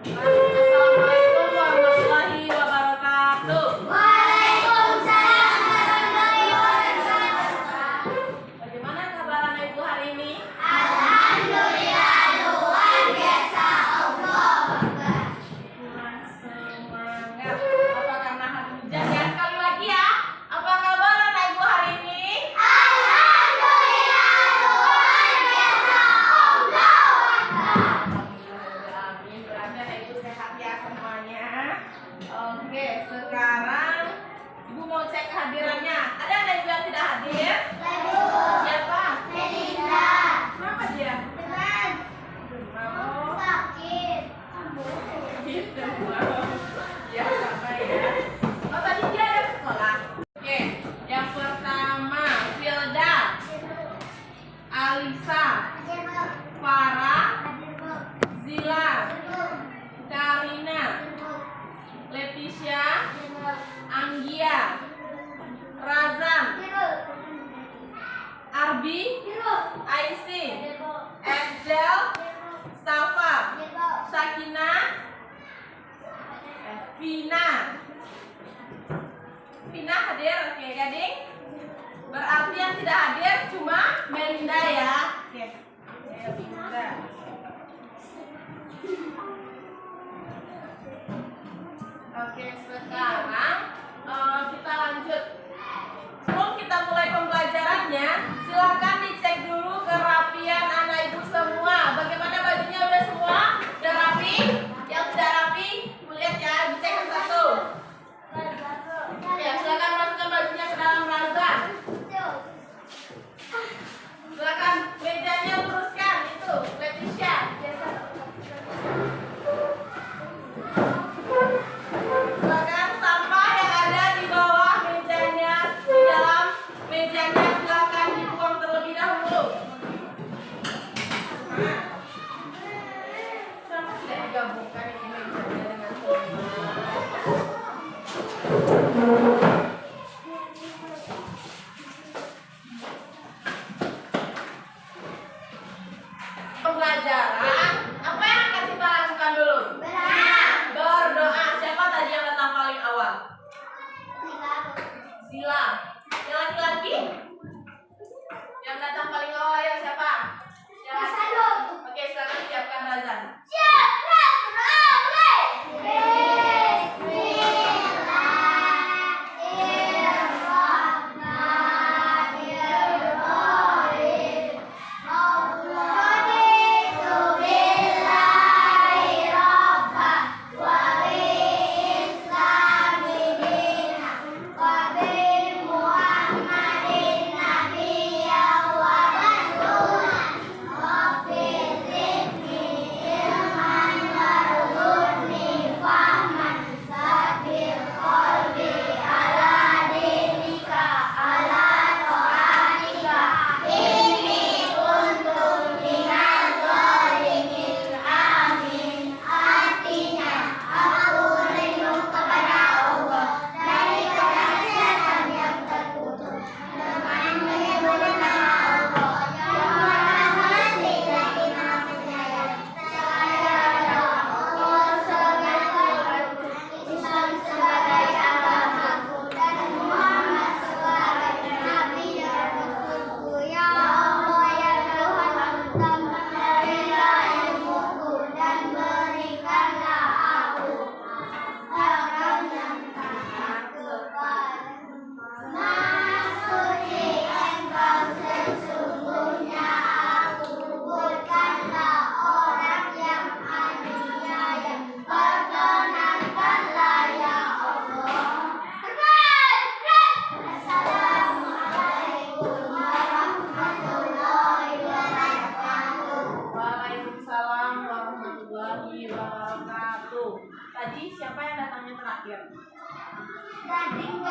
Assalamualaikum warahmatullahi wabarakatuh. Waalaikumsalam warahmatullahi wabarakatuh. Bagaimana kabar anak ibu hari ini? Alhamdulillah luar biasa. Allah Akbar. Semangat. Apa karena hari hujan ya? Sekali lagi ya. Apa kabar anak ibu hari ini? Alhamdulillah luar biasa. Allah Akbar. Amin. Berarti anak ibu sehat ya semuanya. Oke, sekarang ibu mau cek kehadirannya. Ada anak ibu yang tidak hadir? Siapa? Melinda. Kenapa dia? Teman. Mau? Sakit. Gitu. Ya sama ya. Oh tadi dia ada ke sekolah. Oke, yang pertama Filda, Alisa, Farah, Zila, Karina, Leticia, Anggia, Razan, Arbi, Aisy, Angel, Safa, Sakina, Vina. Vina hadir, oke gading. Berarti yang tidak hadir cuma Melinda ya. Oke, Melinda. Oke, sekarang kita lanjut. Sebelum kita mulai pembelajarannya, silakan dicek dulu kerapian anak ibu semua. Bagaimana bajunya udah semua? Udah rapi? Yang tidak rapi, lihat ya, dicek satu. Ya, silakan masukkan bajunya ke dalam razan. Silakan mejanya luruskan itu, Leticia. Silakan sampah yang ada di bawah mejanya, di dalam mejanya silakan dibuang terlebih dahulu. Kenapa tidak digabungkan ini mejanya dengan pembelajaran? Apa yang akan kita lakukan dulu? Berdoa. Siapa tadi yang datang paling awal? Sila. Yang laki-laki? Yang datang paling awal ya siapa? Yang laki-laki. Oke, silakan siapkan razan. Waalaikumsalam warahmatullahi wabarakatuh. Tadi siapa yang datangnya terakhir? Gading.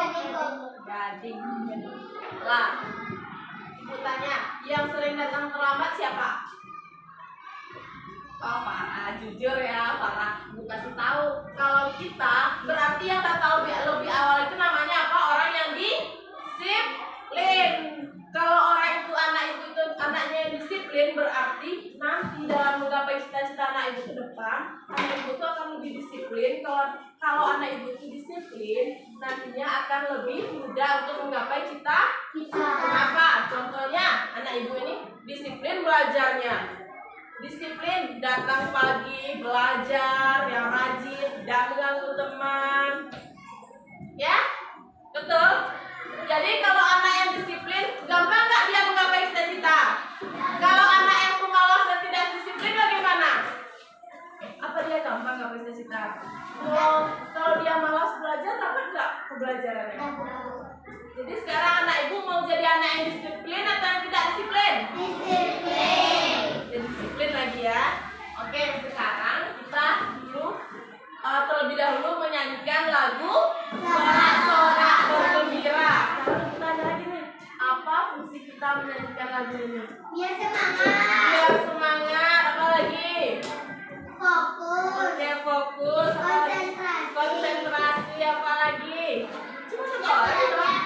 Lah, ibu tanya, yang sering datang terlambat siapa? Oh, Farah. Jujur ya, Farah. Ibu kasih tahu. Kalau kita berarti yang datang lebih awal itu namanya apa? Orang yang disiplin. Kalau orang itu anak ibu itu anaknya yang disiplin berarti nanti dalam menggapai cita-cita anak ibu ke depan anak ibu tuh akan lebih disiplin. Kalau anak ibu itu disiplin, nantinya akan lebih mudah untuk menggapai cita-cita. Kenapa? Contohnya anak ibu ini disiplin belajarnya, disiplin datang pagi belajar yang rajin, tidak mengganggu teman, ya betul. Jadi kalau anak yang disiplin, gampang nggak dia menggapai cita-cita? Kalau anak yang pemalas dan tidak disiplin bagaimana? Apa dia gampang nggak cita-cita? Kalau dia malas belajar, dapat nggak pembelajarannya? Jadi sekarang anak ibu mau jadi anak yang disiplin atau yang tidak disiplin? Disiplin. Jadi disiplin lagi ya. Oke, sekarang kita dulu terlebih dahulu menyanyikan lagu Sorak-sorak bergembira. Sekarang kita tanya lagi nih, apa fungsi kita menyanyikan lagu ini? Biar semangat. Biar semangat, apa lagi? Fokus. Oke, fokus, apa lagi? Konsentrasi. Konsentrasi, apa lagi? Cuma satu lagi dong.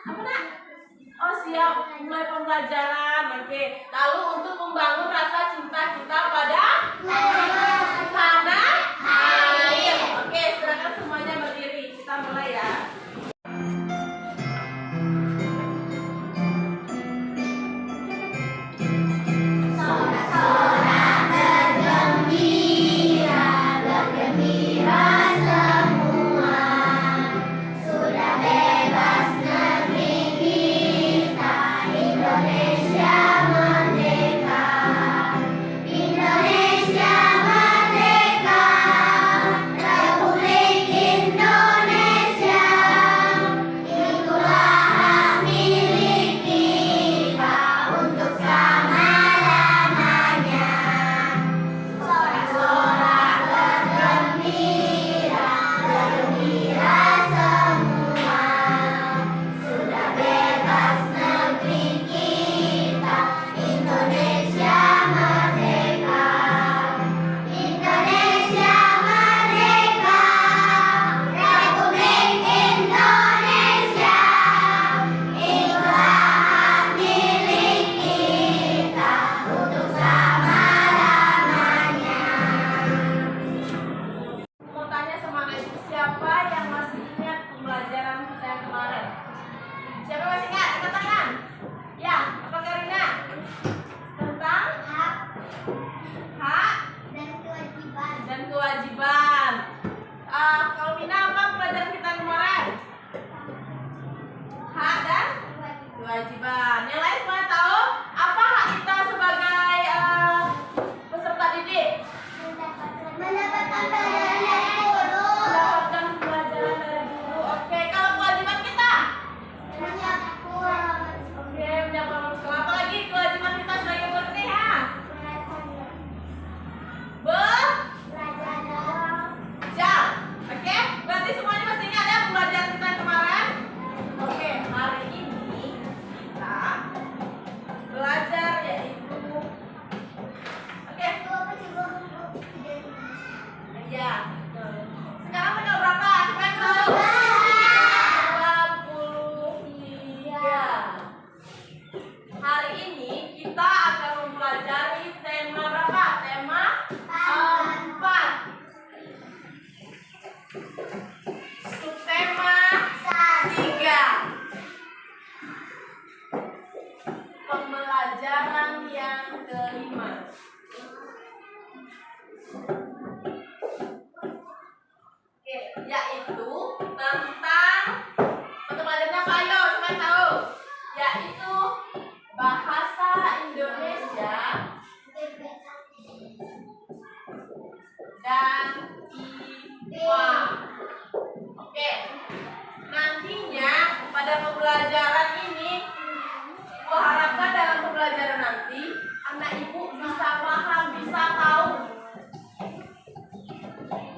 Apa nak? Oh siap, mulai pembelajaran. Oke, lalu untuk membangun rasa cinta kita pada tanah air. Oke, silakan semuanya berdiri. Kita mulai ya. Sorak-sorak bergembira, bergembira semua. Sudah bebas negeri kita, Indonesia merdeka. Indonesia merdeka, Republik Indonesia. Itulah hak milik kita untuk selama-lamanya. Sorak-sorak bergembira, bergembira semua. Sudah bebas negeri kita, Indonesia merdeka. Indonesia merdeka, Republik Indonesia. Itulah hak milik kita untuk selama-lamanya. Mau tanya sama anak ibu, siapa yang masih ingat pembelajaran kita yang kemarin? Siapa masih ingat? Angkat tangan. Ya, apa Karina? Tentang Hak hak dan kewajiban. dan kewajiban. Kalau Mina, apa pelajaran kita kemarin? Hak dan kewajiban. Yang lain semuanya tahu? Apa hak kita sebagai peserta didik? Mendapatkan pelajaran dari guru. Mendapatkan pelajaran dari guru. Oke, kalau kewajiban kita? Menyampaikan Oke, menjaga sekolah. Apa lagi kewajiban kita sebagai murid ya? Belajar. Oke, berarti semuanya masih ingat ya pembelajaran kita yang kemarin? Oke, hari ini kita belajar yaitu ya. Sekarang tanggal berapa? Coba tahu. 23. Hari ini kita akan mempelajari tema berapa? Tema 4. Subtema 3. Pembelajaran yang kelima. Oke, yaitu tentang pembelajarannya apa? Ayo, siapa yang tahu? Yaitu bahasa Indonesia dan IPA. Oke, nantinya pada pembelajaran ini, gua harapkan dalam pembelajaran nanti anak ibu bisa paham, bisa tahu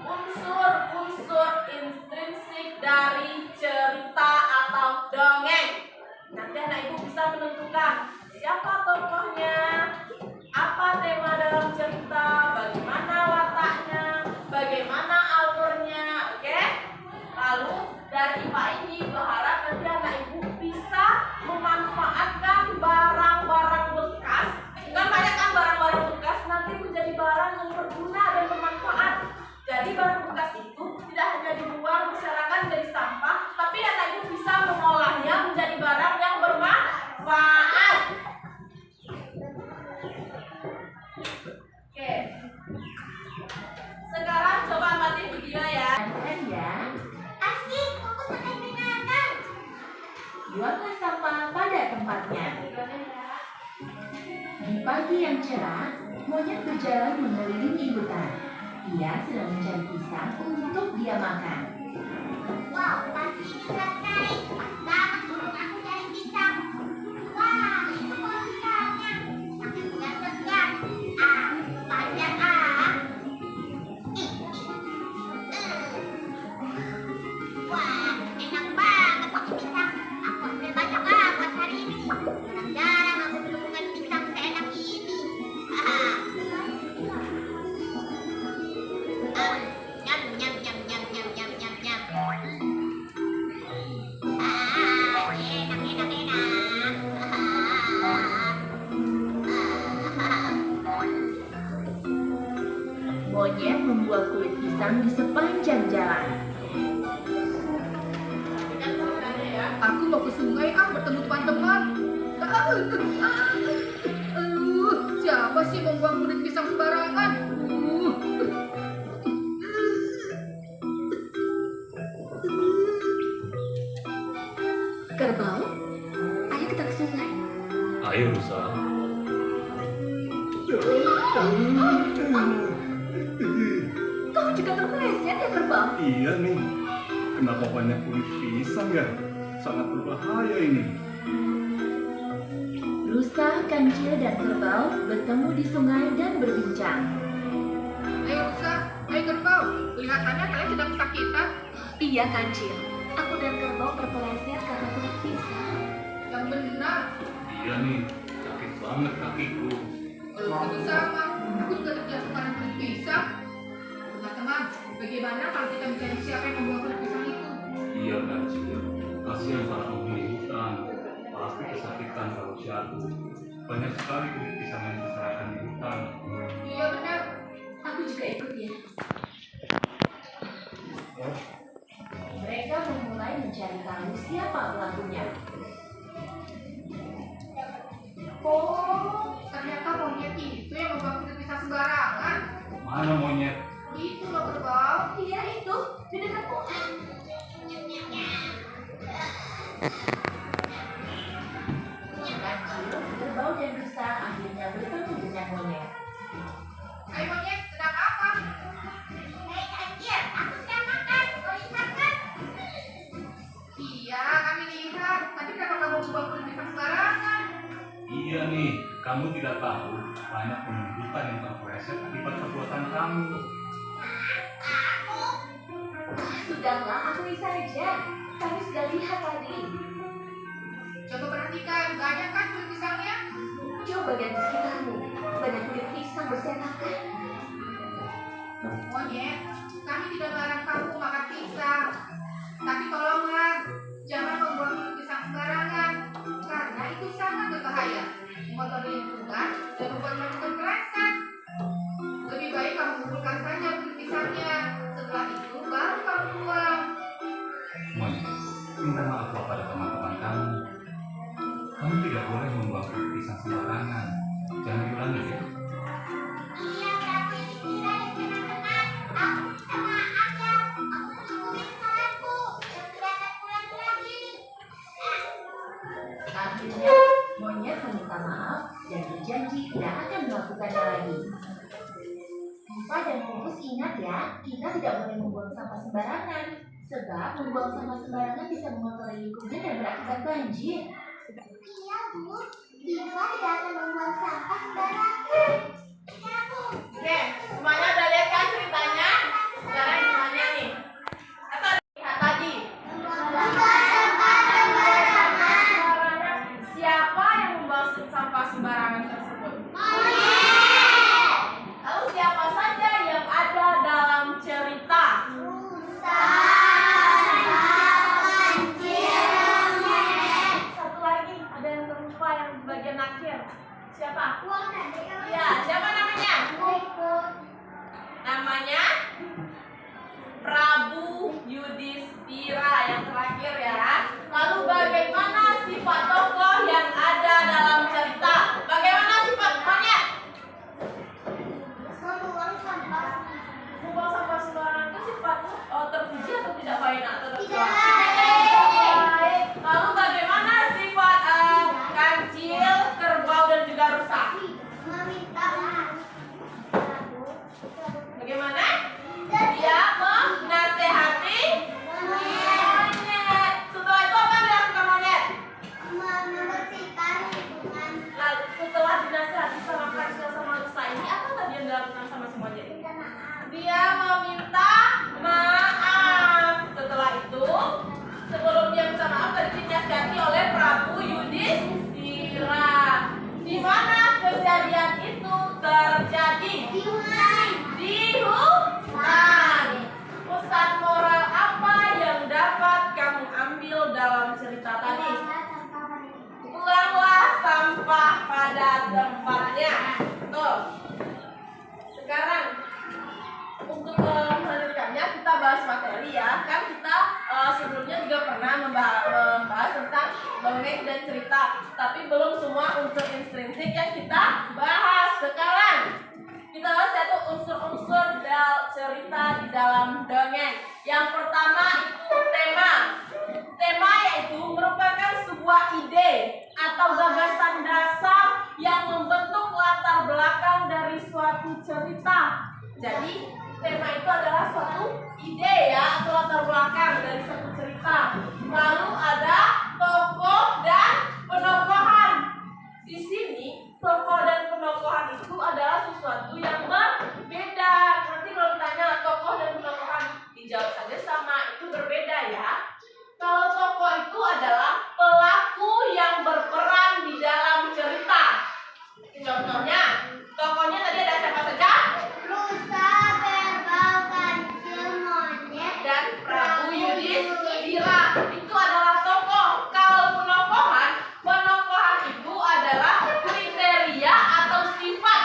unsur-unsur intrinsik dari cerita atau dongeng. Nanti anak ibu bisa menentukan siapa tokohnya, apa tema dalam cerita, bagaimana wataknya, bagaimana alurnya, oke? Lalu dari IPA ini berharap nanti anak ibu bisa memanfaatkan barang-barang bekas. Kan banyak kan barang-barang bekas nanti menjadi barang pagi yang cerah, monyet berjalan mengelilingi hutan. Ia sedang mencari pisang untuk dia makan. Wow, pagi ini cerah sekali. Pas banget burung aku cari pisang. Wah, itu pohon pisangnya. Sangat segar-segar. Ah, panjang ah. Wah, enak banget pakai pisang. Aku ambil banyak buat hari ini. Jarang-jarang aku menemukan pisang seenak ini. Haha. Nyam nyam nyam nyam nyam nyam nyam nyam. Enak enak enak. Monyet membuat kulit pisang di sepanjang jalan. Aku mau ke sungai bertemu teman-teman. Siapa sih membuang kulit pisang sembarangan? Kerbau, ayo kita ke sungai. Ayo Rusa. Kau juga terpeleset ya kerbau? Iya nih. Kenapa banyak kulit pisang ya? Sangat berbahaya ini. Rusa, kancil, dan kerbau bertemu di sungai dan berbincang. Ayo Rusa, ayo kerbau. Kelihatannya kalian sedang kesakitan. Iya, kancil. Aku dan kerbau terpeleset karena kulit pisang. Yang benar. Iya nih. Sakit banget kakiku. Kalau itu sama, aku juga terjatuh karena kulit pisang. Teman-teman, bagaimana kalau kita mencari siapa yang membuang kulit pisang itu? Iya Kancil. Kasihan para penghuni hutan. Pasti kesakitan kalau jatuh. Banyak sekali kulit pisang yang berserakan di hutan. Iya benar. Aku juga ikut ya. Mereka memulai mencari tahu siapa pelakunya. Oh, ternyata monyet itu yang membuang kulit pisang sembarangan. Mana monyet? Itu loh kerbau. Iya, itu di dekat pohon. Kancil, kerbau, dan rusa akhirnya bertemu dengan monyet. Ayo monyet, sedang apa? Hei kancil, aku sedang makan. Kau lihat kan? Iya, kami lihat. Tapi kenapa kamu membuang kulit pisang sembarangan? Iya nih. Kamu tidak tahu banyak penghuni hutan yang terpeleset akibat perbuatan kamu. Sudahlah, aku bisa aja. Kamu sudah lihat tadi. Coba perhatikan, banyak kan kulit pisangnya? Coba lihat di sekitarmu. Banyak kulit pisang berserakan. Monyet, kami tidak melarang kamu makan pisang. Tapi tolonglah, jangan membuang kulit pisang sembarangan. Karena itu sangat berbahaya. Mengotori lingkungan dan membuat kamu terpeleset. Lebih baik kamu kumpulkan saja kulit pisangnya. Setelah itu baru kamu buang. Monyet, minta maaf kepada teman-teman kamu. Kamu tidak boleh membuang kulit pisang sembarangan. Jangan diulangi ya. Iya, Prabu yang dikira dan teman-teman. Aku minta maaf ya. Aku mengakui kesalahanku. Dan tidak akan ulangi lagi. Akhirnya, monyet meminta maaf dan berjanji tidak akan melakukannya lagi. Empa dan Pupus ingat ya, kita tidak boleh membuang sampah sembarangan. Sebab membuang sampah sembarangan bisa mengotori lingkungan dan berakibat banjir. Iya, Bu. Diva tidak akan membuang sampah sembarangan. Ya, Bu. Oke, semuanya udah lihat kan ceritanya? Sekarang gimana nih? Atau lihat tadi? Siapa yang membawa sampah sembarangan tersebut? Lalu siapa saja yang ada dalam cerita? Satu lagi, ada yang terlupa yang di bagian akhir. Siapa? Iya, siapa namanya? Namanya Prabu Yudhistira yang terakhir ya. Lalu bagaimana sifat tokoh yang ada dalam cerita? Bagaimana sifat monyet? Membuang sampah sembarangan itu sifat terpuji atau tidak baik atau Tidak baik? Lalu bagaimana sifat kancil, kerbau dan juga rusa? dongeng dan cerita, tapi belum semua unsur intrinsik yang kita bahas sekarang. Kita bahas satu unsur-unsur cerita di dalam dongeng. Yang pertama itu tema. Tema yaitu merupakan sebuah ide atau gagasan dasar yang membentuk latar belakang dari suatu cerita. Jadi tema itu adalah suatu ide ya atau latar belakang dari suatu cerita. Lalu ada tokoh dan penokohan. Di sini tokoh dan penokohan itu adalah sesuatu yang berbeda. Nanti kalau ditanya tokoh dan penokohan, dijawab saja sama, itu berbeda ya. Kalau tokoh itu adalah pelaku yang berperan di dalam cerita. Contohnya, tokohnya tadi ada siapa saja? Rusa berbau kancil monyet Dan Prabu Yudhistira. Itu adalah tokoh. Kalau penokohan itu adalah kriteria atau sifat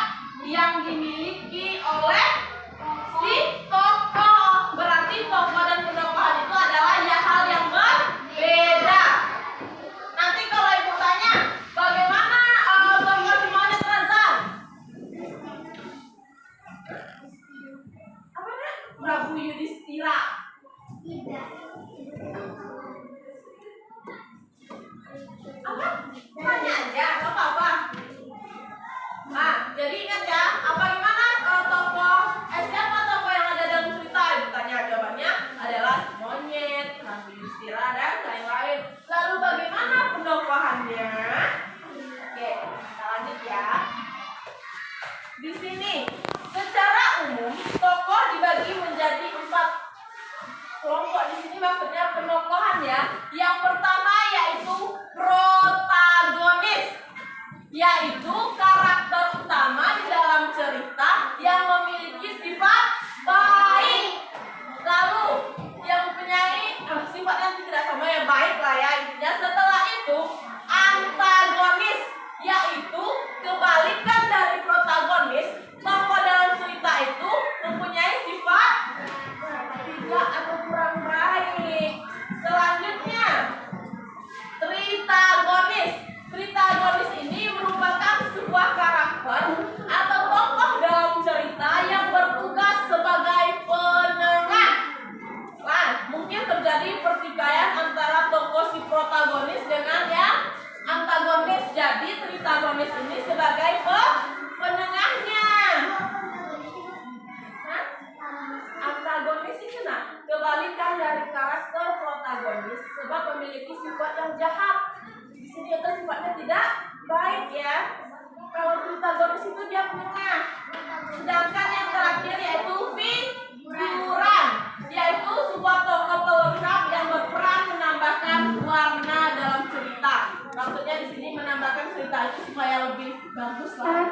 yang dimiliki oleh si tokoh. Berarti tokoh dan penokohan itu adalah ya hal yang berbeda. Nanti kalau ibu tanya, bagaimana tokoh si monyet Razak? Apa namanya? Prabu Yudhistira. tidak Apa? Tanya aja, nggak apa-apa. Nah, jadi ingat ya, apa gimana siapa tokoh yang ada dalam cerita? Ibu tanya, jawabannya adalah monyet, Prabu Yudhistira dan lain-lain. Lalu bagaimana penokohannya? Oke, kita lanjut ya. Di sini, secara umum tokoh dibagi menjadi 4 kelompok. Di sini maksudnya penokohan ya. Yang pertama yaitu protagonis, yaitu karakter utama di dalam cerita yang memiliki sifat baik. Lalu yang mempunyai sifat yang tidak sama yang baik lah ya intinya. Setelah itu antagonis, yaitu kebalikan dari protagonis. Tokoh dalam cerita itu mempunyai sifat tidak atau kurang baik. Selanjutnya tritagonis. Tritagonis ini merupakan sebuah karakter atau tokoh dalam cerita yang bertugas sebagai penengah. Nah, mungkin terjadi pertikaian antara tokoh si protagonis dengan yang antagonis. Jadi tritagonis ini sebagai penengahnya. Hah? Antagonis itu kebalikan dari karakter protagonis sebab memiliki sifat yang jahat. Di sini itu sifatnya tidak baik ya. Kalau protagonis itu dia penengah. Sedangkan yang terakhir yaitu figuran, yaitu sebuah tokoh pelengkap yang berperan menambahkan warna dalam cerita. Maksudnya di sini menambahkan cerita itu supaya lebih bagus lah.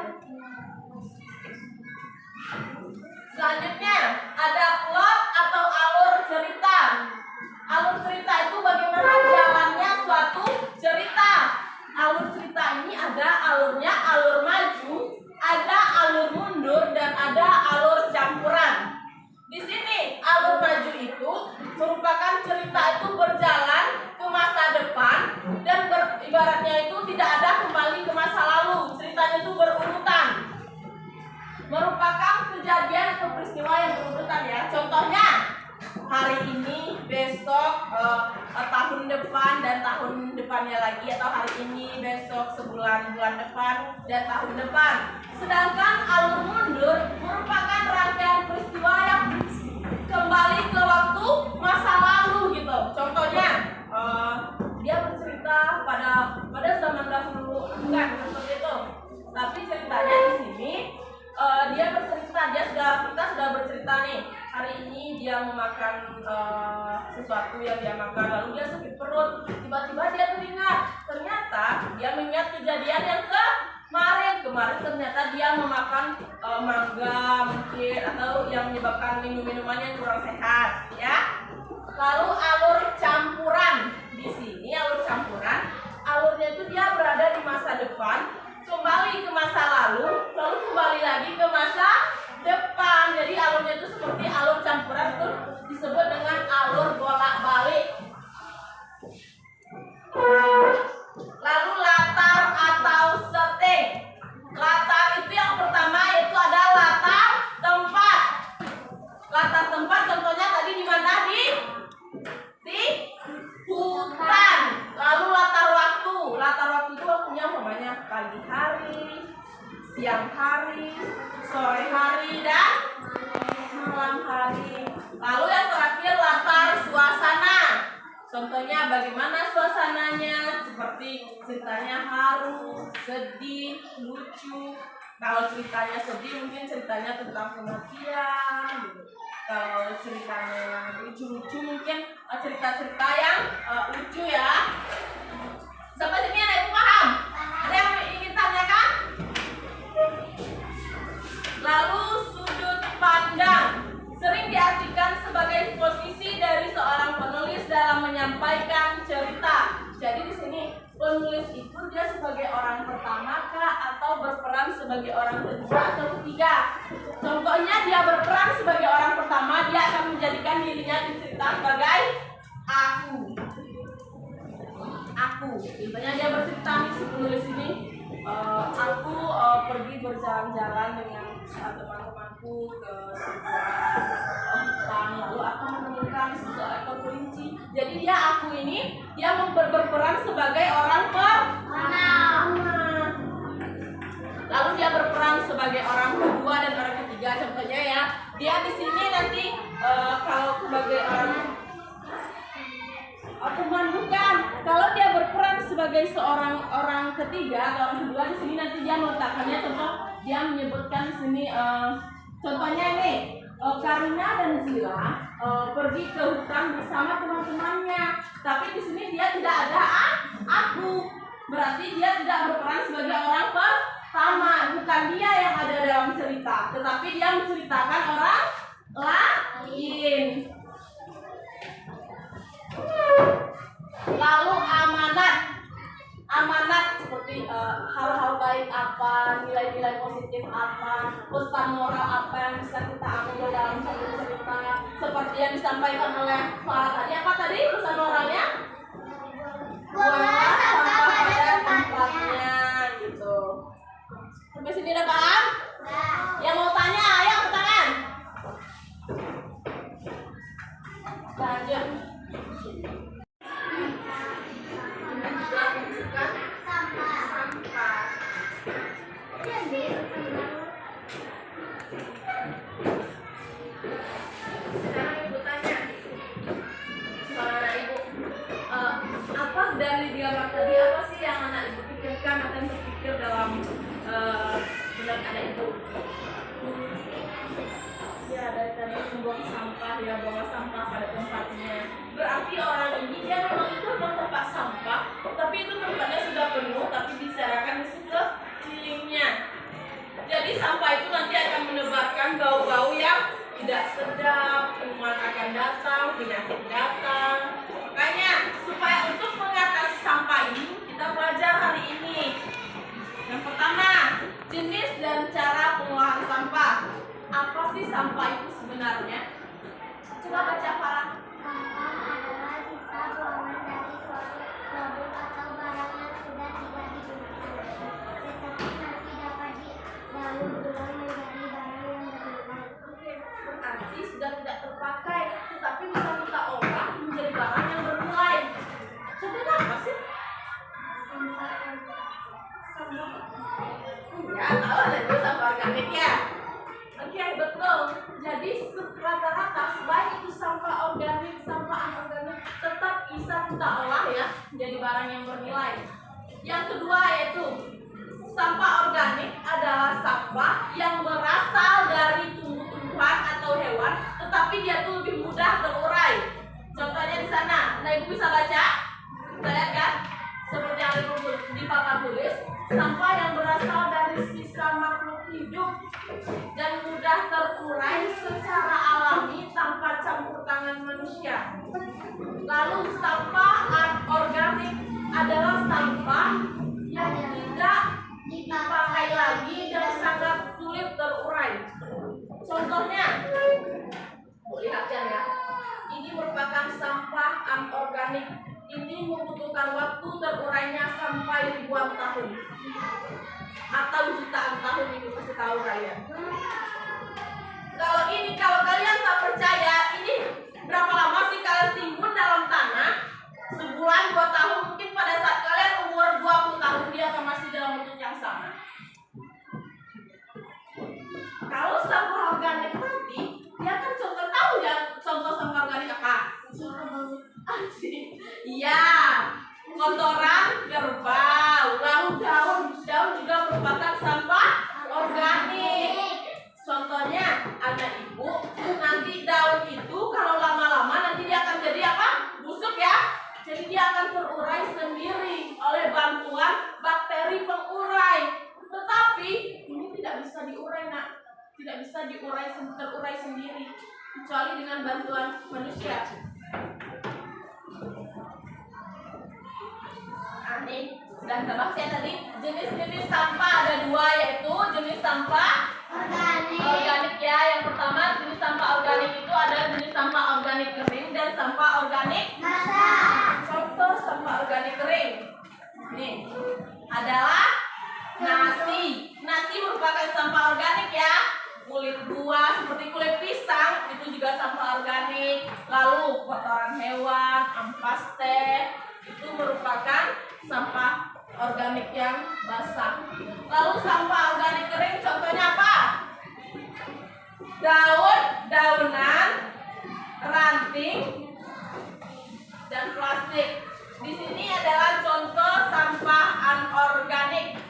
Selanjutnya ada plot atau alur cerita. Alur cerita itu bagaimana jalannya suatu cerita. Alur cerita ini ada alurnya alur maju, ada alur mundur, dan ada alur campuran. Di sini alur maju itu merupakan cerita itu berjalan ke masa depan dan ibaratnya itu tidak ada kembali ke masa lalu. Ceritanya itu berurutan. Merupakan kejadian atau peristiwa yang berurutan ya. Contohnya hari ini, besok, tahun depan dan tahun depannya lagi, atau hari ini, besok, sebulan, bulan depan dan tahun depan. Sedangkan alur mundur merupakan rangkaian peristiwa yang kembali ke waktu masa lalu gitu. Contohnya dia bercerita pada zaman dahulu, bukan seperti itu. Tapi ceritanya di sini dia bercerita, kita sudah bercerita nih. Hari ini dia memakan sesuatu yang dia makan, lalu dia sakit perut. Tiba-tiba dia teringat, ternyata dia mengingat kejadian yang kemarin ternyata dia memakan mangga mungkin, atau yang menyebabkan minuman yang kurang sehat ya. Lalu alur campuran. Di sini alur campuran, alurnya itu dia berada di masa depan, kembali ke masa lalu kembali lagi ke masa depan. Jadi alurnya itu seperti alur campuran, itu disebut dengan alur bolak-balik. tempat, contohnya tadi di mana? Di hutan. Lalu latar waktu itu waktunya umpamanya pagi hari, siang hari, sore hari, dan malam hari. Lalu yang terakhir latar suasana. Contohnya bagaimana suasananya, seperti ceritanya haru, sedih, lucu. Kalau ceritanya sedih mungkin ceritanya tentang kematian gitu. Kalau ceritanya yang lucu-lucu mungkin cerita-cerita yang lucu ya. Sampai sini ada yang paham? Ada yang ingin tanyakan? Lalu sudut pandang sering diartikan sebagai posisi dari seorang penulis dalam menyampaikan cerita. Jadi di sini penulis itu dia sebagai orang pertama kah atau berperan sebagai orang kedua atau ketiga? Contohnya dia berperan sebagai orang pertama, dia akan menjadikan dirinya di cerita sebagai aku. Contohnya dia bercerita nih si penulis ini, aku pergi berjalan-jalan dengan teman-temanku ke sebuah hutan, lalu aku menemukan seekor kelinci. Jadi dia aku ini dia berperan sebagai orang pertama. Lalu dia berperan sebagai orang kedua dan orang ketiga. Contohnya ya, dia di sini nanti kalau sebagai orang bukan. Kalau dia berperan sebagai seorang orang ketiga atau orang kedua, di sini nanti dia meletakkannya, contoh dia menyebutkan di sini contohnya nih, Karina dan Zila pergi ke hutan bersama teman-temannya. Tapi di sini dia tidak ada aku. Berarti dia tidak berperan sebagai orang pertama. Bukan dia yang ada dalam cerita, tetapi dia menceritakan orang lain. Lalu amanat seperti hal-hal baik apa, nilai-nilai positif apa, pesan moral apa yang bisa kita ambil dalam satu cerita, seperti yang disampaikan oleh Farah tadi. Apa tadi pesan moralnya? Buanglah sampah pada tempatnya gitu. Sampai sini udah paham? Yang mau tanya ayo angkat tangan. Lanjut. Dari dialog tadi apa sih yang anak ibu pikirkan atau terpikir dalam benak anak itu? Ya dari tadi membuang sampah, ya bawa sampah pada tempatnya. Berarti orang ini dia memang itu tempat sampah, tapi itu tempatnya sudah penuh, tapi disediakan di sekelilingnya. Jadi sampah itu nanti akan menebarkan bau-bau yang tidak sedap, kuman akan datang, penyakit datang. Makanya supaya untuk mengatasi sampah ini kita belajar hari ini. Yang pertama, jenis dan cara pengolahan sampah. Apa sih sampah itu sebenarnya? Coba baca Farah. Sampah adalah sisa buangan dari suatu produk atau barang yang sudah tidak digunakan, tetapi masih dapat didaur ulang menjadi barang yang bernilai. Oke, berarti sudah tidak terpakai, tetapi bisa kita olah menjadi barang yang bernilai. Contohnya apa sih? Sampah Ya, tahu ada juga sampah organik ya. Oke, betul. Jadi rata-rata baik itu sampah organik, sampah anorganik tetap bisa kita olah ya menjadi barang yang bernilai. Yang kedua yaitu sampah organik adalah sampah yang berasal dari tumbuh-tumbuhan atau hewan, tetapi dia tuh lebih mudah terurai. Contohnya di sana, nah ibu bisa baca, kita lihat kan? Seperti yang di papan tulis, sampah yang berasal dari sisa makhluk hidup dan mudah terurai secara alami tanpa campur tangan manusia. Lalu sampah anorganik adalah sampah yang tidak dipakai lagi dan sangat sulit terurai. Contohnya, lihat ya, ini merupakan sampah anorganik. Ini membutuhkan waktu terurainya sampai ribuan tahun atau jutaan tahun, ini pasti tahu kalian. Kalau kalian tak percaya, kotoran kerbau. Lalu daun juga merupakan sampah organik. Contohnya, anak ibu, nanti daun itu kalau lama-lama nanti dia akan jadi apa? Busuk ya. Jadi dia akan terurai sendiri oleh bantuan bakteri pengurai. Tetapi ini tidak bisa diurai, nak. Tidak bisa terurai sendiri kecuali dengan bantuan manusia. Nih, sudah kita bahas ya tadi. Jenis-jenis sampah ada dua, yaitu jenis sampah organik ya. Yang pertama jenis sampah organik itu ada jenis sampah organik kering dan sampah organik basah. Contoh sampah organik kering nih adalah nasi. Nasi merupakan sampah organik ya. Kulit buah seperti kulit pisang itu juga sampah organik. Lalu kotoran hewan, ampas teh itu merupakan sampah organik yang basah. Lalu sampah organik kering contohnya apa? Daunan, ranting, dan plastik. Di sini adalah contoh sampah anorganik.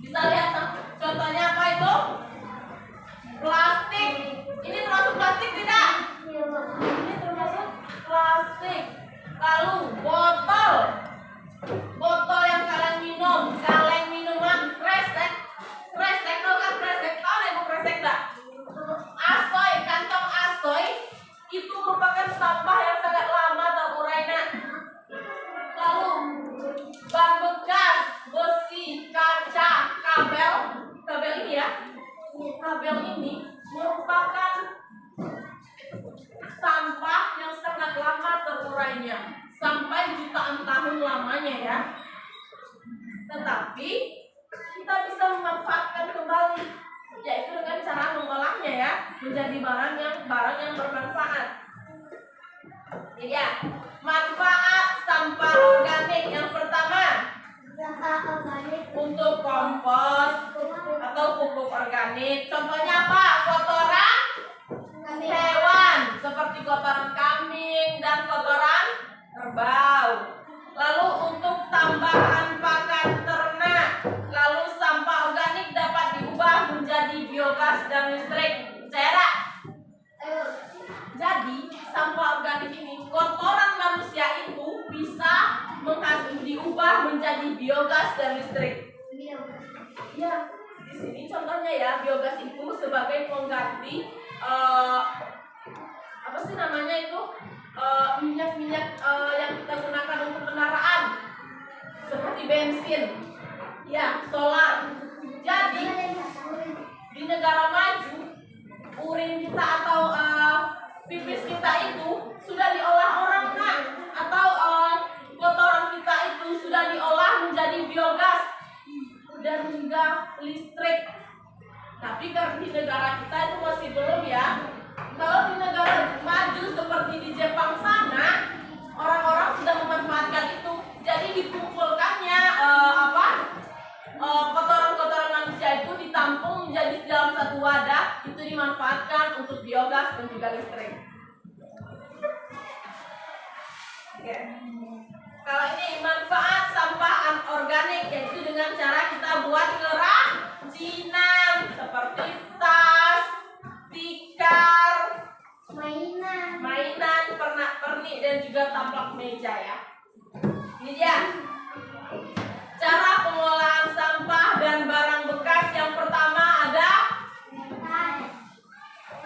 Bisa lihat contohnya apa itu? Plastik. Ini termasuk plastik tidak? Ini termasuk plastik. Lalu botol yang kalian minum, kaleng minuman kresek, tau kan kresek? Tahu deh bu kresek enggak? Asoy, kantong asoy itu merupakan sampah yang sangat lama terurai nak. Lalu ban bekas, besi, kaca, kabel ini ya. Kabel ini merupakan sampah yang sangat lama terurainya, sampai jutaan tahun lamanya ya. Tetapi kita bisa memanfaatkan kembali, yaitu dengan cara mengolahnya ya, menjadi barang yang bermanfaat. Jadi ya, manfaat sampah organik yang pertama, untuk kompos atau pupuk organik. Contohnya apa? Kotoran hewan seperti kotoran kambing dan kotoran kerbau. Lalu untuk tambahan pakan ternak. Lalu sampah organik dapat diubah menjadi biogas dan listrik. Percaya? Jadi sampah organik ini, kotoran manusia itu bisa diubah menjadi biogas dan listrik. Ya, di sini contohnya ya, biogas itu sebagai pengganti apa sih namanya itu, minyak-minyak yang kita gunakan untuk kendaraan seperti bensin, ya, solar. Jadi di negara maju, urin kita atau pipis kita itu sudah diolah orang nak, atau kotoran kita itu sudah diolah menjadi biogas dan juga listrik. Tapi karena di negara kita itu masih belum ya. Kalau di negara maju seperti di Jepang sana, orang-orang sudah memanfaatkan itu. Jadi dikumpulkannya kotoran-kotoran manusia itu ditampung menjadi dalam satu wadah, itu dimanfaatkan untuk biogas dan juga listrik. Oke. Kalau ini manfaat sampah anorganik, yaitu dengan cara kita buat kerajinan seperti tas, tikar, mainan, pernak-pernik dan juga taplak meja ya. Ini dia cara pengolahan sampah dan barang bekas. Yang pertama ada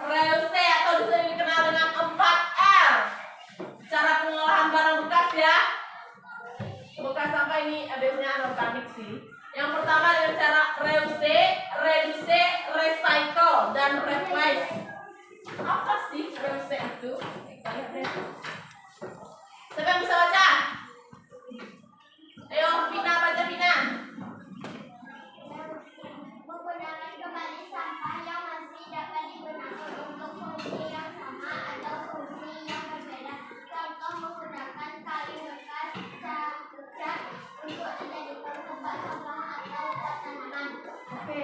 reuse atau bisa dikenal dengan 4R. Cara pengolahan barang bekas ya. Bekas sampah ini biasanya anorganik sih. Yang pertama dengan cara reuse, recycle, dan replace. Apa sih reuse itu? Siapa yang bisa baca? Ayo Vina, baca Vina. Menggunakan kembali sampah yang masih dapat digunakan untuk fungsi yang sama atau fungsi yang berbeda. Contoh menggunakan kayu bekas cat untuk dijadikan tempat sampah atau tanaman. Oke,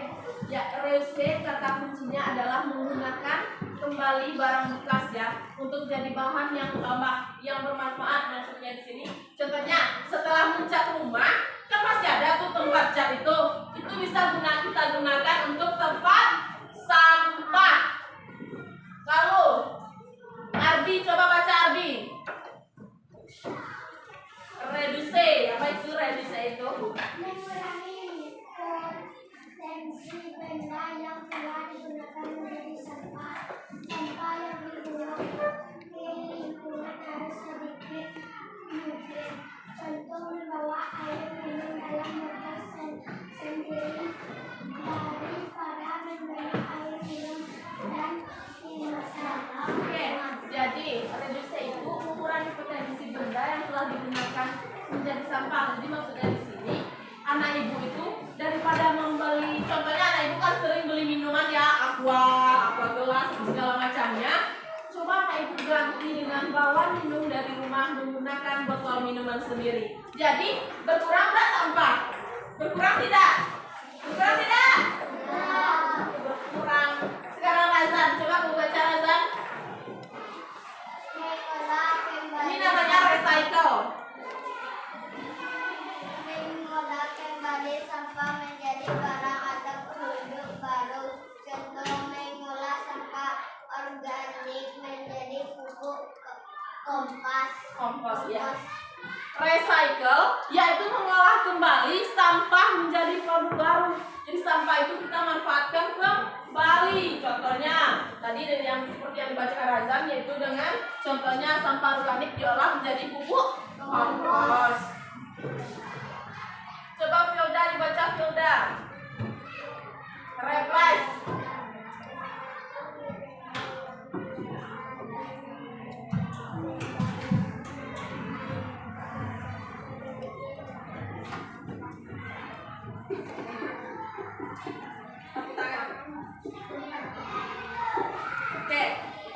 ya reuse kata kuncinya adalah menggunakan kembali barang bekas ya untuk jadi bahan yang bermanfaat maksudnya di sini. Contohnya setelah mencat rumah kan masih ada tuh tempat cat itu bisa kita gunakan untuk tempat sampah. Lalu Ardi, coba baca Ardi. Reduce, apa itu reduce itu? Mengurangi potensi benda yang telah digunakan menjadi sampah. Sampah yang dibuang ke lingkungan harus sedikit mungkin. Contoh membawa air minum dalam botol sendiri daripada membawa air minum dan kemasan. Oke, jadi reduce itu mengurangi potensi benda yang telah digunakan menjadi sampah. Jadi maksudnya di sini anak ibu itu daripada membeli, contohnya anak ibu kan sering beli minuman ya, aqua gelas segala macamnya. Coba anak ibu ganti dengan bawa minum dari rumah menggunakan botol minuman sendiri. Jadi berkurang nggak sampah? Berkurang tidak? Berkurang tidak? Berkurang. Sekarang Razan, coba aku baca Razan. Ini namanya recycle. Mengolah kembali sampah menjadi barang atau produk baru. Contoh mengolah sampah organik menjadi pupuk Kompos ya. Recycle yaitu mengolah kembali sampah menjadi produk baru. Jadi sampah itu kita manfaatkan kembali. Contohnya tadi dari yang seperti yang dibacakan Razan yaitu dengan contohnya sampah organik diolah menjadi pupuk kompos. Coba Filda dibaca Filda. Replace. Oke,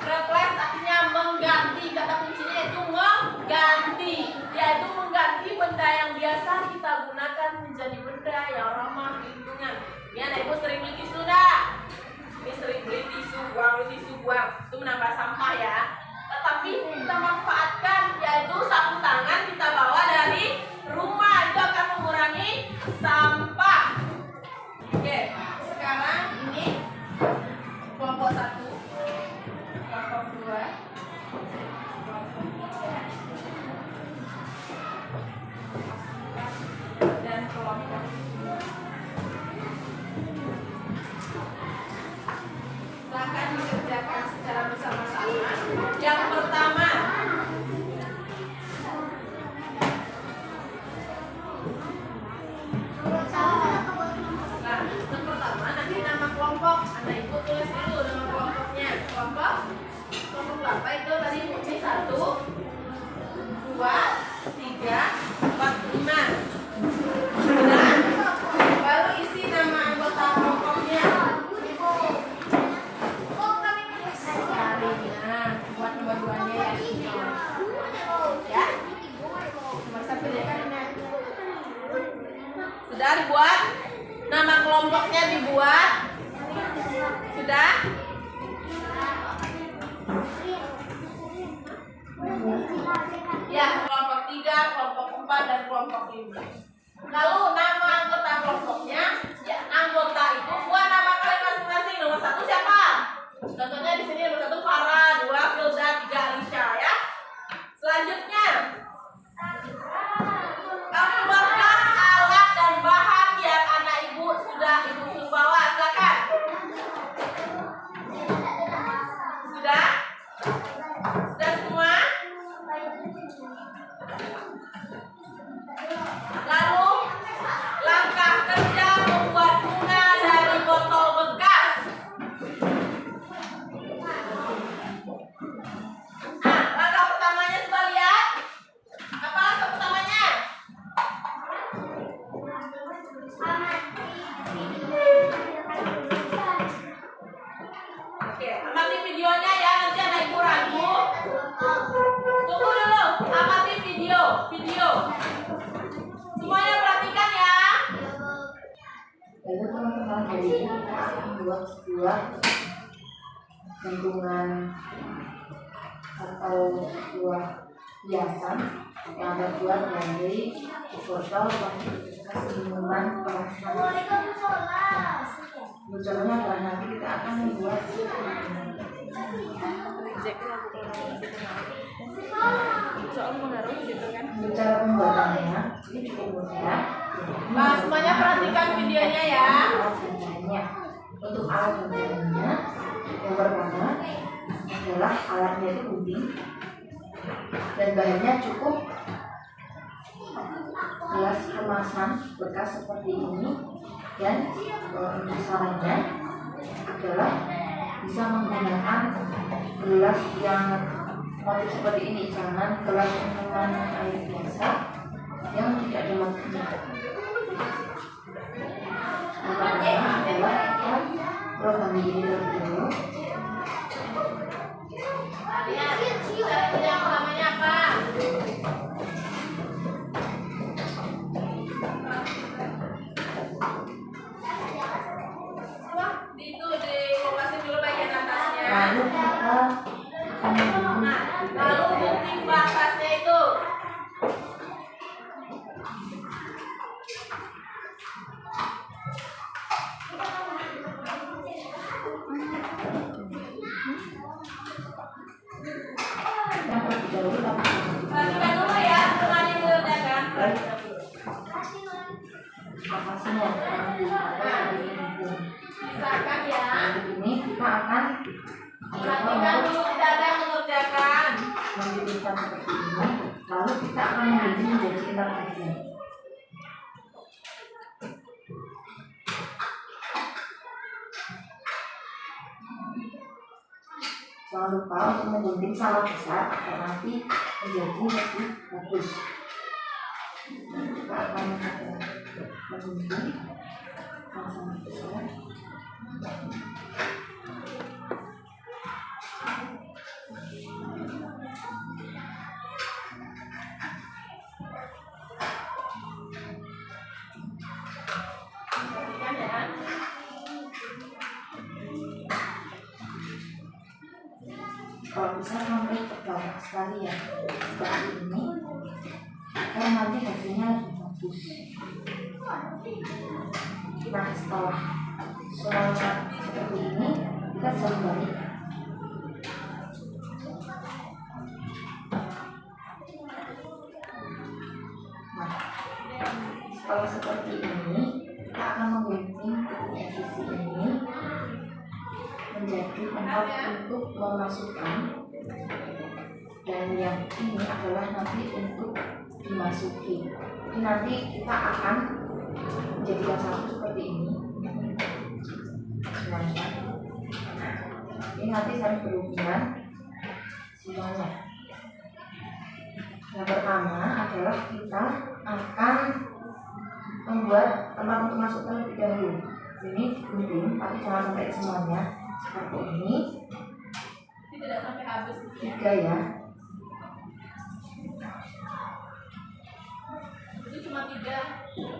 replace artinya mengganti. Kata kuncinya itu mengganti, yaitu mengganti benda yang biasa kita gunakan menjadi benda yang ramah lingkungan. Ya, anak ibu sering beli tisu dah. Ini sering beli tisu buang, itu menambah sampah ya. Tetapi kita manfaatkan, yaitu sapu tangan kita bawa dari rumah, itu akan mengurangi sampah. Oke, sekarang ini kelompok 1, kelompok 2, dan kelompok 3. Silakan dikerjakan secara bersama-sama. Yang pertama, nanti nama kelompok. Anak ibu tulis dulu nama kelompoknya. Kelompok berapa itu tadi? Kunci 1, 2, 3, 4, 5. Sudah? Baru isi nama anggota kelompoknya. Buat nomor 2-nya ya. Nomor 1 ya kan ini. Sudah dibuat? Nama kelompoknya dibuat? Sudah? Ya, kelompok 3, kelompok 4, dan kelompok 5. Lalu nama anggota kelompoknya, ya anggota itu buat nama kalian masing-masing. Nomor 1 siapa? Contohnya di sini nomor 1 Farah, 2 Filda, 3 Alicia ya. Selanjutnya, gambarkan alat dan bahan yang anak ibu sudah ibu suruh bawa. Silakan. Sudah? Sudah semua? Lalu langkah kerja membuat bunga dari botol bekas. Langkah pertamanya coba lihat. Apa langkah pertamanya? Oke, amati videonya ya, nanti anak ibu ragu. Tunggu dulu, amati video. Semuanya perhatikan ya. Lalu teman-teman, hari ini kita akan membuat sebuah gantungan atau buah hiasan yang terbuat dari botol plastik bekas minuman kemasan. Bocornya adalah nanti kita akan membuat cara pembuatannya ini cukup mudah. Nah, semuanya perhatikan videonya ya. Untuk alat bahannya, yang pertama adalah alatnya itu gunting dan bahannya cukup gelas kemasan bekas seperti ini, dan untuk sarannya adalah bisa menggunakan gelas yang motif seperti ini, jangan gelas minuman air biasa yang tidak ada motifnya. Yang pertama adalah kita program ini terlebih dahulu. Lihat, yang namanya apa? Wah, dikupasin dulu bagian atasnya. Lalu kita akan Nah, lalu gunting batasnya itu. yang terlebih dahulu kita Perhatikan dulu ya, dengan yang diledakan. atasnya Misalkan ya. ini kita akan Perhatikan dulu, tidak ada yang mengerjakan. mendidihkan seperti ini, lalu kita akan mendidih menjadi intermediate. Jangan lupa untuk menggunting sangat besar agar nanti menjadi lebih bagus. Kita akan menggunting yang sangat besar. Perhatikan ya. Kalau bisa sampai banyak sekali ya seperti ini, agar nanti hasilnya lebih bagus. Nah, setelah semuanya seperti ini, kita bisa balik. Nah, setelah seperti ini, kita akan menggunting kedua sisi ini menjadi tempat untuk memasukkan, dan yang ini adalah nanti untuk dimasuki. Jadi nanti kita akan menjadikan satu seperti ini semuanya. Ini nanti saling berhubungan semuanya. Yang pertama adalah kita akan membuat tempat untuk masuk terlebih dahulu. Ini gunting, tapi jangan sampai semuanya seperti ini. Ini tidak sampai habis. 3 ya. Itu cuma tiga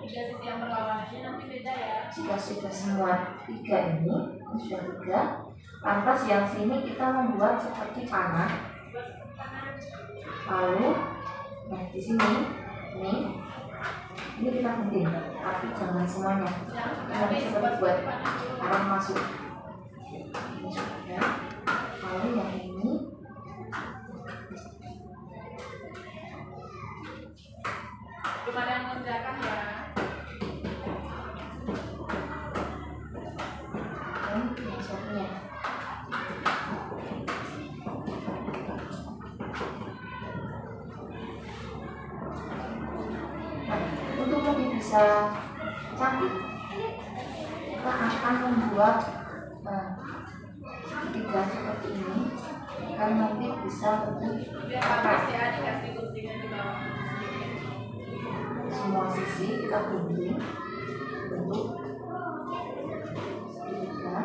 sisi yang berlawanan, nanti beda ya. Jika sudah semua 3 ini sudah 3, lantas yang sini kita membuat seperti panah. Lalu, nah di sini, ini kita gunting, tapi jangan semuanya. Nanti seperti buat arah masuk. Ini sudah. Lalu yang ini Belum ada yang mengerjakan ya. dan yang satunya. Nah, untuk lebih bisa cantik, kita akan membuat segitiga seperti ini, agar nanti bisa lebih Biar habis ya, dikasih guntingan di bawah. semua sisi kita gunting bentuk segitiga.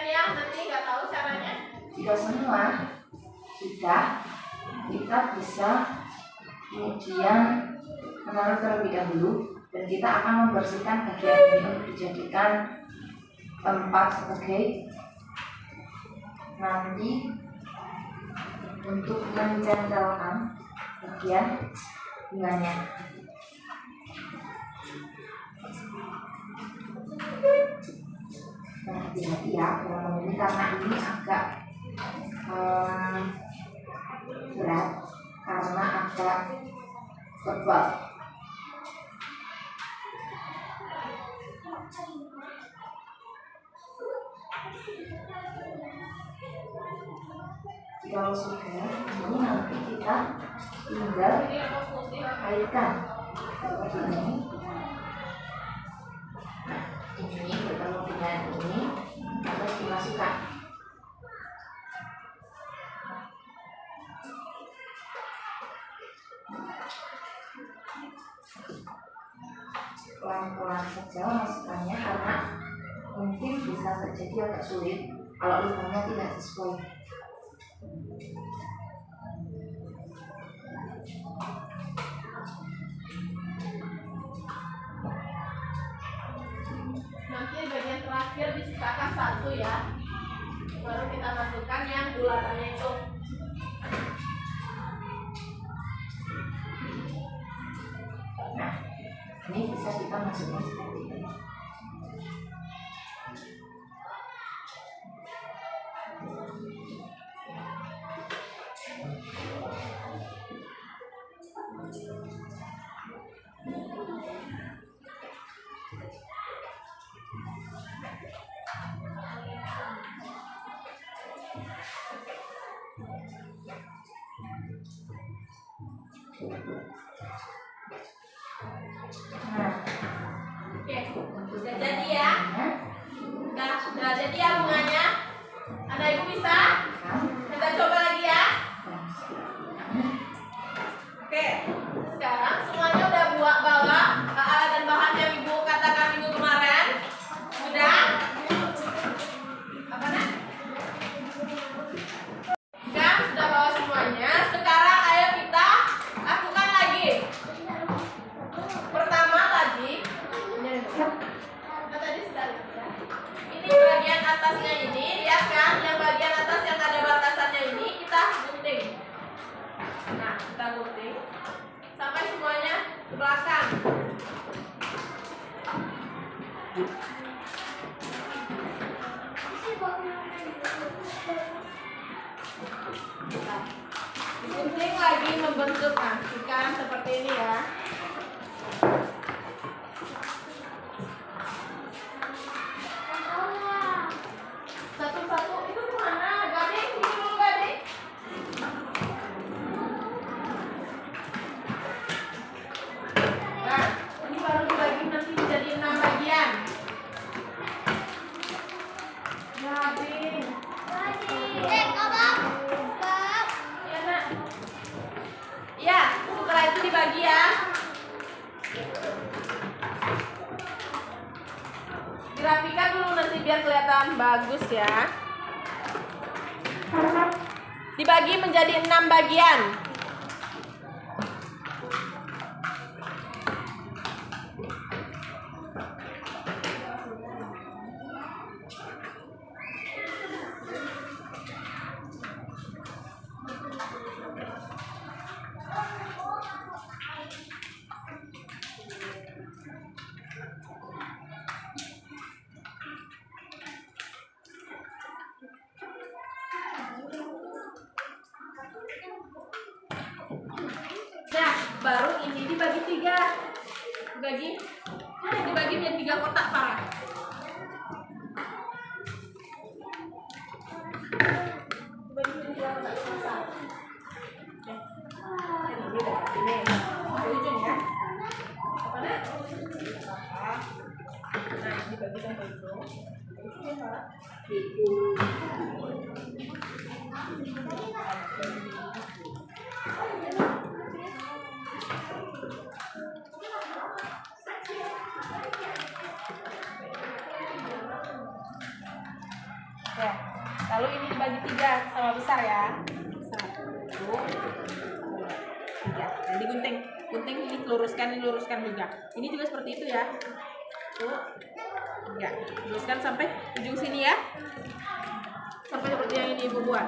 ya, nanti nggak tahu caranya. Jika semua sudah, kita bisa kemudian menaruh terlebih dahulu, dan kita akan membersihkan bagian ini untuk dijadikan tempat sebagai nanti untuk mencentelkan bagian bunganya. Nah, hati-hati ya kalau ini, karena ini agak berat karena agak tebal. Kalau sudah, ini nanti kita tinggal Ini apa putih? kaitkan seperti ini. Nah, ini bertemu dengan ini harus dimasukkan. Pelan-pelan saja masukkannya karena mungkin bisa terjadi agak sulit kalau lubangnya tidak sesuai. Nanti bagian terakhir disisakan satu ya, baru kita masukkan yang bulatannya itu. Nah, ini bisa kita masukkan seperti ini. Nah, Oke, udah jadi ya. Udah jadi ya bunganya. Anak ibu bisa? Kita coba lagi ya. Oke, sekarang semuanya udah bawa alat dan bahan yang ibu katakan minggu kemarin. Sudah? Apa nak? Sudah bawa semuanya. Sekarang ayo kita lakukan lagi. Pertama tadi, tadi sudah ya. Ini bagian atasnya ini, lihat kan? Yang bagian atas yang ada batasannya ini kita gunting. Nah, kita gunting sampai semuanya ke belakang. Gunting lagi membentuk kan seperti ini ya. Satu-satu itu kemana? Gading, ini dulu gading. Nah, ini baru dibagi nanti menjadi 6 bagian. Gading. Iya nak. Iya, setelah itu dibagi ya. Dirapikan dulu nanti biar kelihatan bagus ya. Dibagi menjadi 6 bagian. Nah, baru ini dibagi 3. Dibagi menjadi 3 kotak parah. Dibagi menjadi 3 kotak besar. Ini ujung ya. Mana? Nah, dibagi sampai ujung. Ujungnya parah. Lalu ini dibagi 3 sama besar ya. 1, 2, 3. Dan digunting. Gunting ini luruskan juga. Ini juga seperti itu ya. 1, 3. Luruskan sampai ujung sini ya. Sampai seperti yang ini Ibu buat.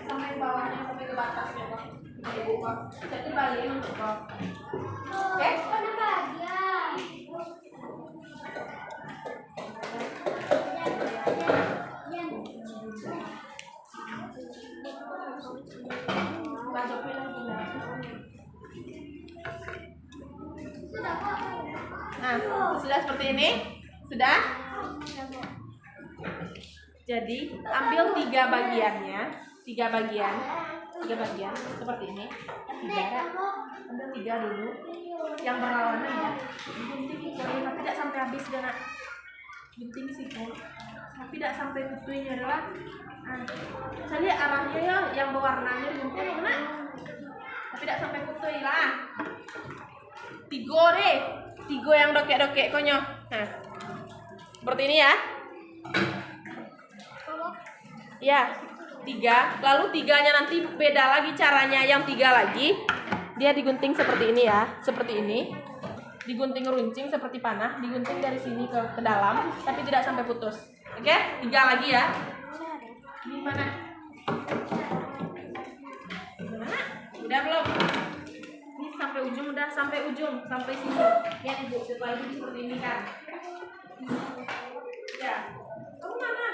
Sampai bawahnya, sampai ke batasnya kok. Ibu kok. Jadi balikin untuk kok. Oke? Ada bagian. Bacokin lagi lah. Sudah kok. Nah, sudah seperti ini? Sudah? Jadi, ambil 3 bagiannya. 3 bagian seperti ini. 3. Ambil 3 dulu. Yang berlawanan ya. Gunting tapi tidak sampai habis dia nak. Gunting situ. Tapi tidak sampai kutunya adalah. Saya lihat arahnya ya, yang berwarnanya gunting mana? Tapi tidak sampai kutuy lah. 3 deh. 3 yang dokek-dokek konyol. Nah, seperti ini ya. Ya, 3. Lalu 3-nya nanti beda lagi caranya. Yang 3 lagi, dia digunting seperti ini ya. Seperti ini. Digunting runcing seperti panah. Digunting dari sini ke dalam. Tapi tidak sampai putus. Oke? 3 lagi ya. Ini mana? Udah belum? Ini sampai ujung, udah sampai ujung. Sampai sini. Lihat Ibu, setelah ini seperti ini kan. Ya. Kamu mana?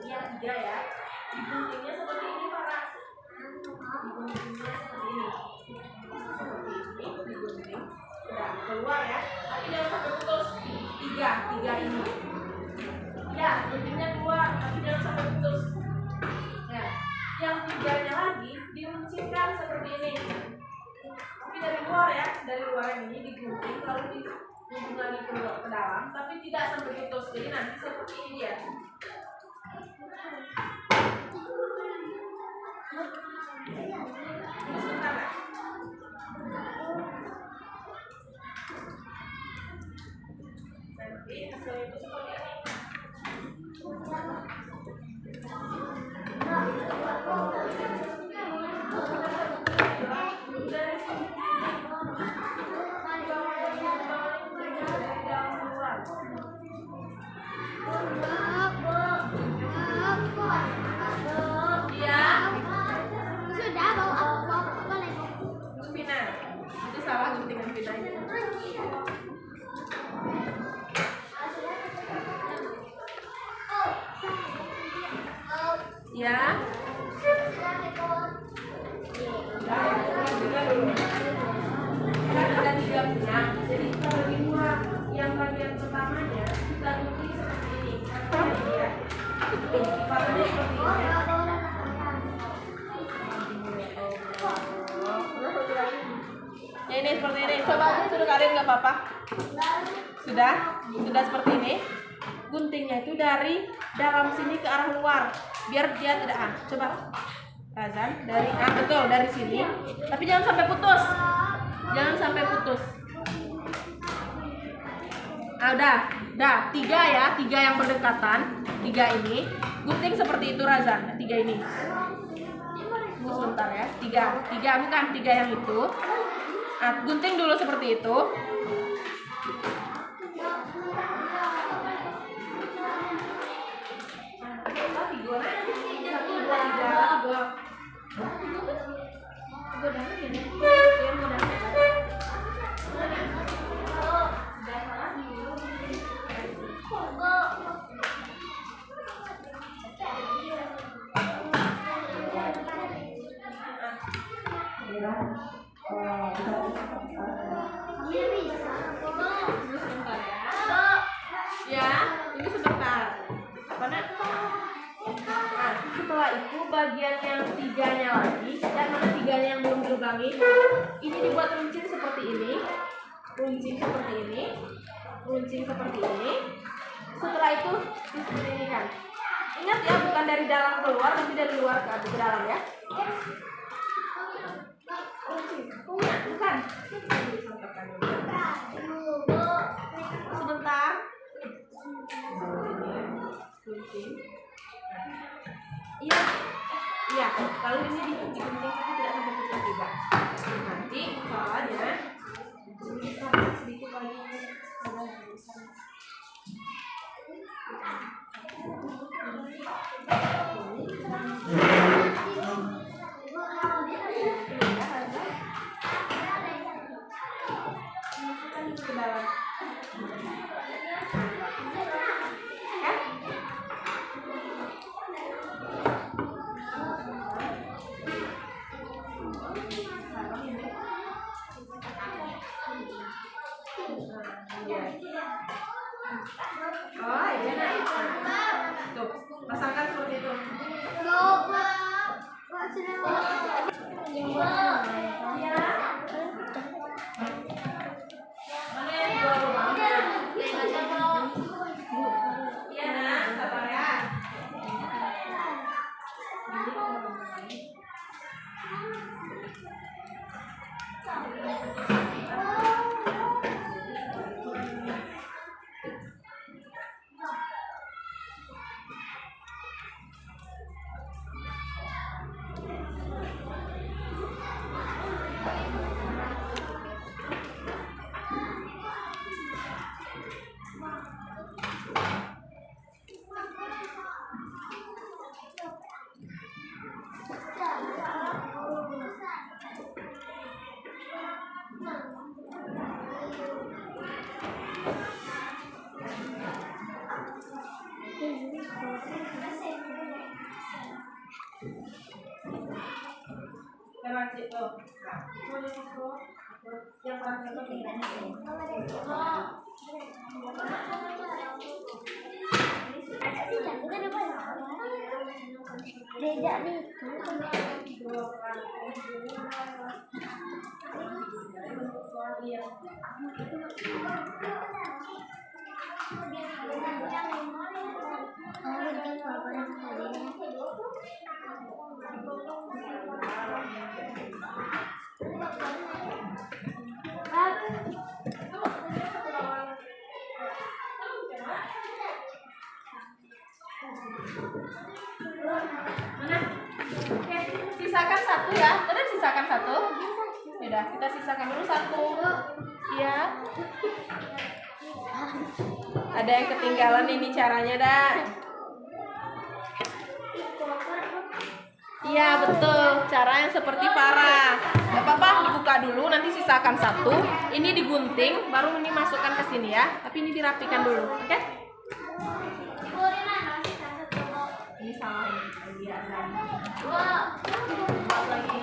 Yang 3 ya. Diguntingnya seperti ini Farah. Diguntingnya seperti ini. Seperti ini digunting. Udah keluar ya. Tapi jangan sampai putus. 3 ini. Ya, guntingnya keluar, tapi jangan sampai putus. Ya. Yang 3-nya lagi diruncingkan seperti ini. Tapi dari luar ya, dari luar ini digunting lalu digunting lagi ke dalam, tapi tidak sampai putus. Jadi nanti seperti ini dia. Nanti hasilnya itu seperti ini. Sudah bawa apa lagi? Pina, itu salah guntingan pinanya. Ya. Kan ada 3 benang, jadi kita bagi 2. Yang bagian pertamanya kita gunting seperti ini. Ini ya. Ipatnya seperti ini. Ya ini seperti ini. Coba sudah kalian nggak apa-apa. Sudah seperti ini. Guntingnya itu dari dalam sini ke arah luar, biar dia tidak coba. Razan dari betul dari sini. Tapi jangan sampai putus. Jangan sampai putus. Udah 3 ya, 3 yang berdekatan. 3 ini gunting seperti itu Razan. 3 ini. Tunggu sebentar ya. 3 bukan 3 yang itu. Gunting dulu seperti itu. Setelah itu bagian yang tiganya lagi, dan mana tiganya yang belum dilubangi, ini dibuat runcing seperti ini, runcing seperti ini, runcing seperti ini. Setelah itu disembunyikan. Ingat ya, bukan dari dalam keluar, tapi dari luar ke dalam ya. Bukan. Sebentar. Iya. Iya, kalau ini digunting saja tidak sampai putus juga. Nanti caranya sedikit lagi. Ke dalam. Oh iya, tuh pasangkan seperti itu. Mana yang dua lubangnya? Iya nak, sabar ya. Lewat situ. Yang paling Beda nih. Oke, sisakan satu ya. Udah sisakan satu. Sudah, kita sisakan dulu satu. Iya. Ada yang ketinggalan ini caranya, dah. Iya, betul. Cara yang seperti Farah. Gak apa-apa, dibuka dulu, nanti sisakan satu. Ini digunting, baru ini masukkan ke sini ya. Tapi ini dirapikan dulu, oke? Ini salah ini. Biasa. Buat lagi.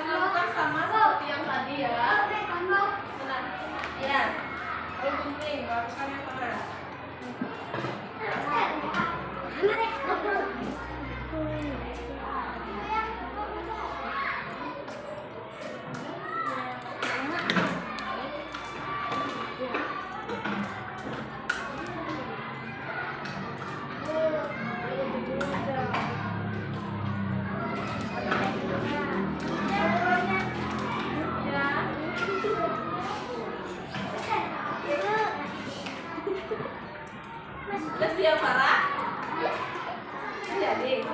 Lakukan sama seperti yang tadi ya. Tenang. Ya. Lalu gunting, lakukan yang tengah. Udah siap, Farah? Jadi.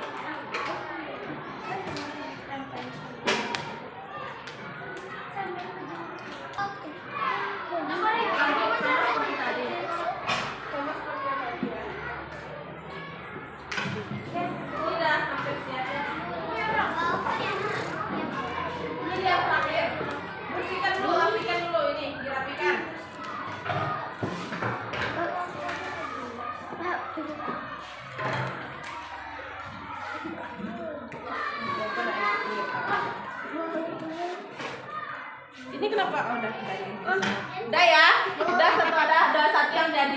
Sudah, hampir siap. Ini yang terakhir. Bersihkan dulu, rapikan dulu ini, dirapikan. Ini kenapa? Oh, udah ya. Udah satu ada satu yang jadi.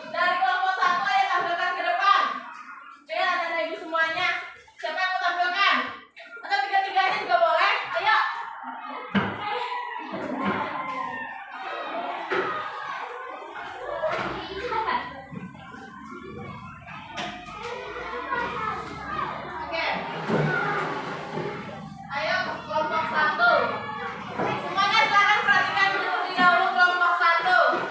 Dari kelompok 1 ayo tampilkan ke depan. Ayo anak-anak ibu semuanya. Siapa yang mau tampilkan? Atau tiga-tiganya juga boleh? Ayo. Oke. Ayo kelompok 1. Semuanya silakan perhatikan terlebih dahulu kelompok 1.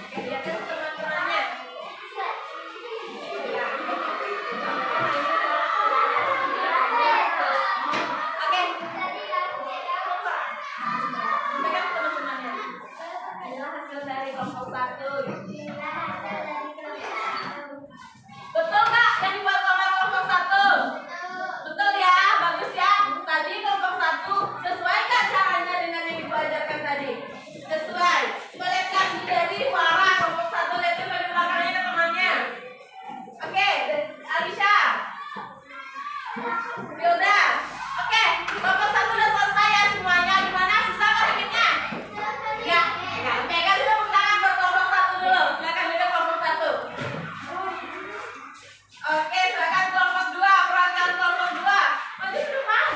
Oke, lihatkan teman-temannya. Oke. Pegang teman-temannya. Inilah hasil dari kelompok 1. Betul nggak yang dibuat sama kelompok 1? Betul ya, bagus ya. Tadi kelompok 1 sesuai nggak caranya dengan yang ibu ajarkan tadi? Sesuai. Coba lihat kaki dari Farah kelompok 1, lihat coba di belakangnya ke temannya. Oke, Alisha. Yaudah. Oke, kelompok 1 udah selesai ya semuanya. Gimana? Susah nggak bikinnya? Ya. Oke, kasih tepuk tangan buat kelompok 1 dulu. Silakan duduk kelompok 1. Oke, silakan kelompok 2, perhatikan kelompok 2. Maju ke depan.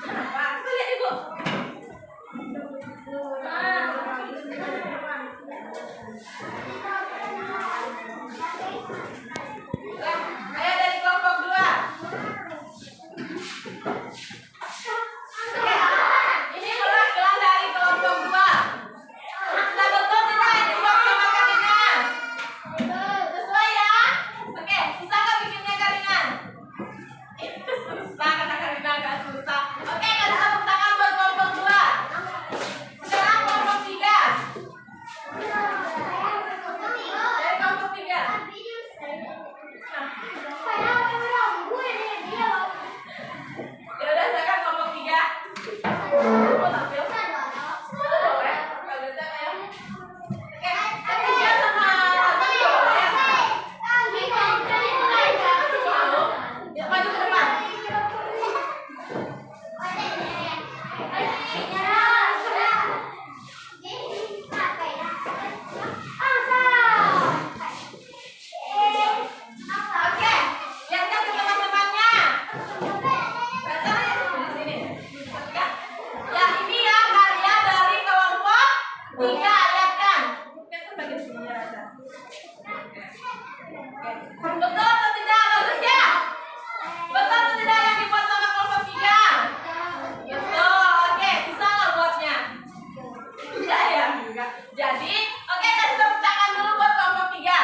Kenapa? Coba lihat ibu. Ayo dari kelompok 2. Oke, ini adalah gelang dari kelompok 2. Sudah betul tidak yang dibuat sama Karingan? Sesuai ya? Oke, susah nggak bikinnya Karingan? Susah, kata Karina nggak susah. Oke, kasih tepuk tangan buat kelompok 2. Sekarang kelompok 3. Dari kelompok 3. Ya udah, silakan kelompok 3. Mau tampil? Boleh. Bagus ya, ayo. Oke, Khadijah sama Hasan boleh. Mau? Ya, maju ke depan. Oke, lihatkan ke teman-temannya. Baca ya di sini. Ya. Ya, ini ya karya dari kelompok 3, lihatkan. Lihat kan bagian sininya Raja. Oke. Betul atau tidak? Bagus ya? Betul atau tidak yang dibuat sama kelompok 3? Betul. Oke, bisa nggak buatnya? Tidak ya? Enggak. Jadi, oke, kasih tepuk tangan dulu buat kelompok 3.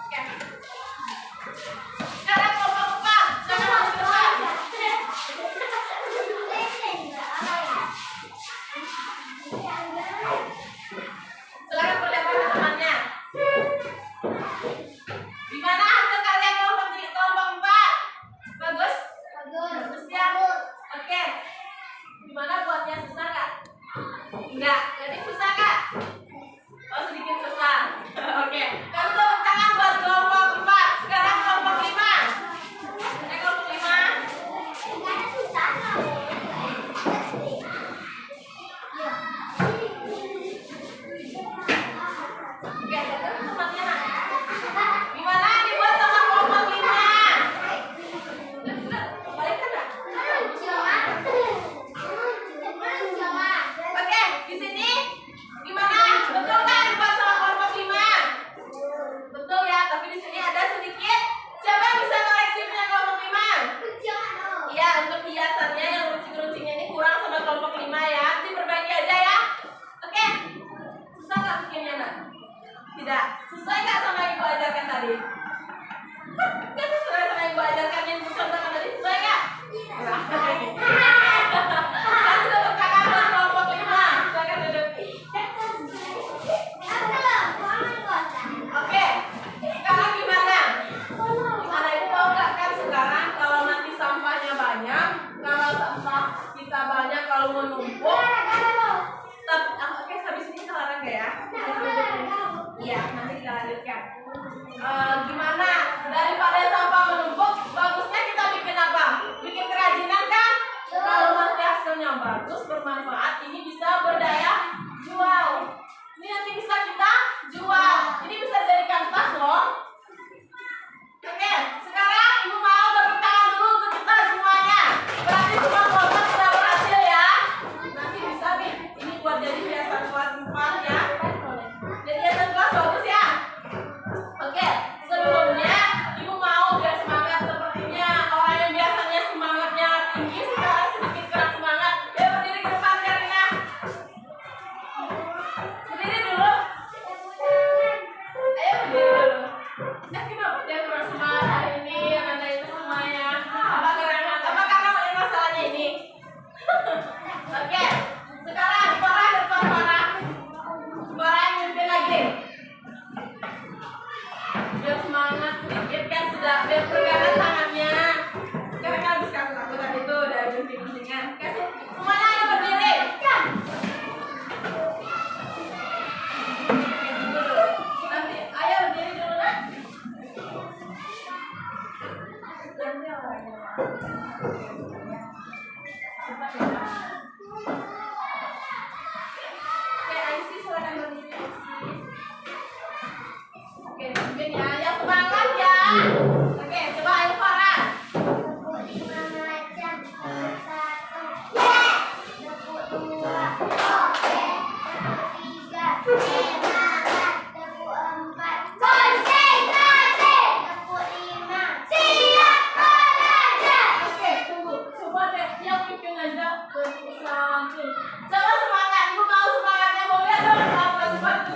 Oke. Sekarang kelompok 4. Jangan maju ke depan. Silakan perlihatkan ke temannya. Gimana hasil karya kelompok 4? Bagus? Bagus ya? Oke. Gimana buatnya, susah nggak? Enggak. Jadi susah nggak? Oh, sedikit susah. Oke. Tidak. Sesuai nggak sama yang Ibu ajarkan tadi? Nggak sesuai sama yang Ibu ajarkan yang Ibu contohkan tadi? Sesuai nggak? Kan sudah berkata kelompok 5. Silakan duduk. Oke. Sekarang gimana? Anak Ibu tahu nggak kan sekarang kalau nanti sampahnya banyak, kalau sampah kita banyak, kalau menumpuk, oke, sampai sini kita olahraga ya. Iya, nanti kita lanjutkan. Gimana? Daripada sampah menumpuk, bagusnya kita bikin apa? Bikin kerajinan kan? Kalau nanti hasilnya bagus, bermanfaat, ini bisa berdaya jual. Ini nanti bisa kita jual. Ini bisa jadikan tas loh. Oke, sekarang Ibu mau tepuk tangan dulu untuk kita semuanya. Berarti semua kelompok sudah berhasil ya. Nanti bisa nih, ini buat jadi hiasan kelas 4 ya. Jadi hiasan kelas bagus ya. Oke, sebelumnya Ibu mau biar semangat sepertinya orang yang biasanya semangatnya tinggi sekarang sedikit kurang semangat. Ya berdiri ke depan Karina. Berdiri dulu. Ayo berdiri dulu. Kenapa dia kurang semangat hari ini? Anak itu semuanya. Apa karena masalahnya ini? Oke, sekarang Farah depan Farah. Farah yang mimpin lagi. Biar semangat sedikit kan sudah biar pegangan tangannya. Sekarang habis kaku tadi itu udah gunting-guntingan. Kasih semuanya ayo berdiri. Nanti ayo berdiri dulu lah. Nanti orangnya. Cepat ya. Oke, Aisy silakan berdiri. Oke, mungkin ya, yang semangat ya. Oke, coba ayo Farah. Tepuk 5 macam. 1. Tepuk 2. Oke. Tepuk 3. Semangat. Tepuk 4. Konsentrasi. Tepuk 5. Siap belajar. Oke, tunggu. Coba deh, yang pimpin aja. Tepuk 1. Coba semangat. Ibu mau semangatnya, mau lihat dong. Apa seperti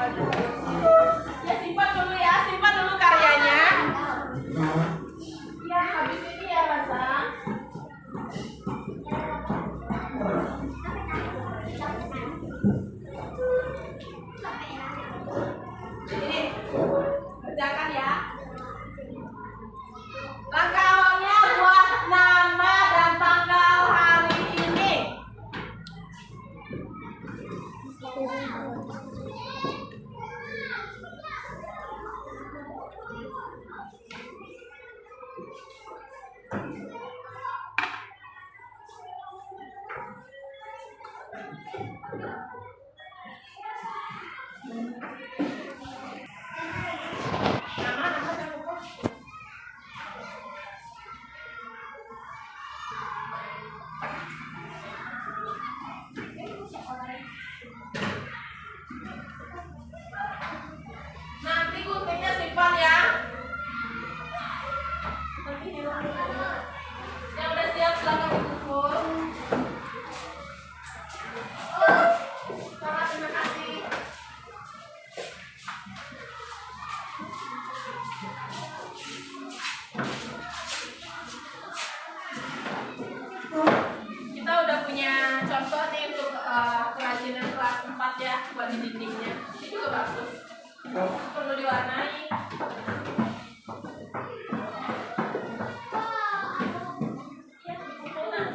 Ya simpan dulu karyanya. Ya habis ini ya Rasa. Ini kerjakan ya. Langkah awalnya buat nama dan tanggal hari ini. Nama jangan lupa. Nanti guntingnya simpan ya. Nanti hilang. Yang udah siap silakan dikumpul. Selamat, terima kasih. Kita udah punya contoh nih untuk kerajinan kelas 4 ya buat di dindingnya. Ini juga bagus. Perlu diwarnai. Ya, dikumpul nah.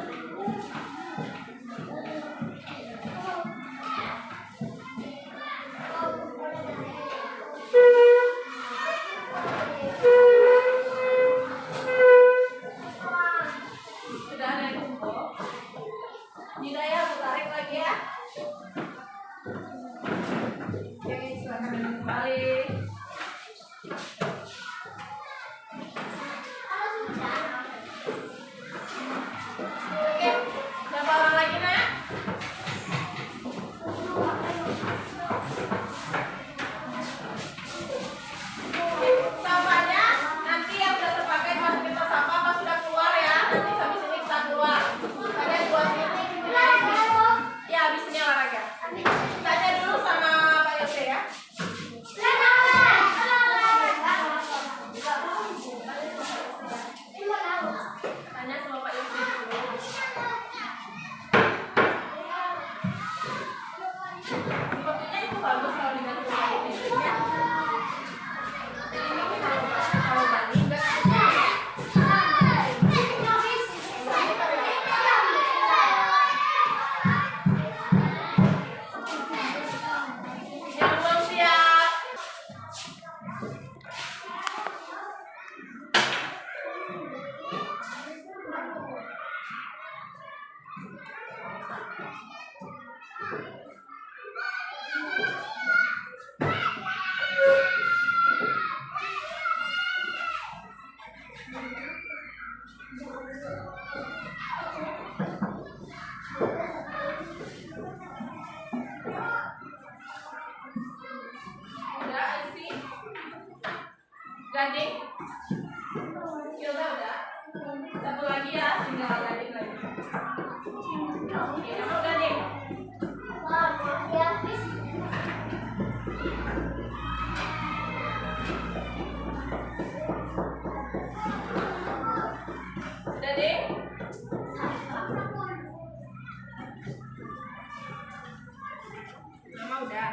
Sudah ada yang kumpul. Tidak ya, aku tarik lagi ya. Oke, silakan kembali. Oke, berapa orang lagi nak? Sampahnya nanti yang sudah terpakai masuk kita sampah pas sudah keluar ya. Nanti habis ini kita keluar. Kalian buat ini. Ya habis ini olahraga. Tanya dulu sama Pak Yose ya. Tanya sama Pak Yose dulu. Sepertinya itu bagus kalau diganti pakai tisusnya. Ini kalau ganti enggak. Yang belum siap. Udah isi. Gading. Hilda udah. Satu lagi ya, tinggal gading lagi. Oke, mau gading. Udah deh. Nama udah.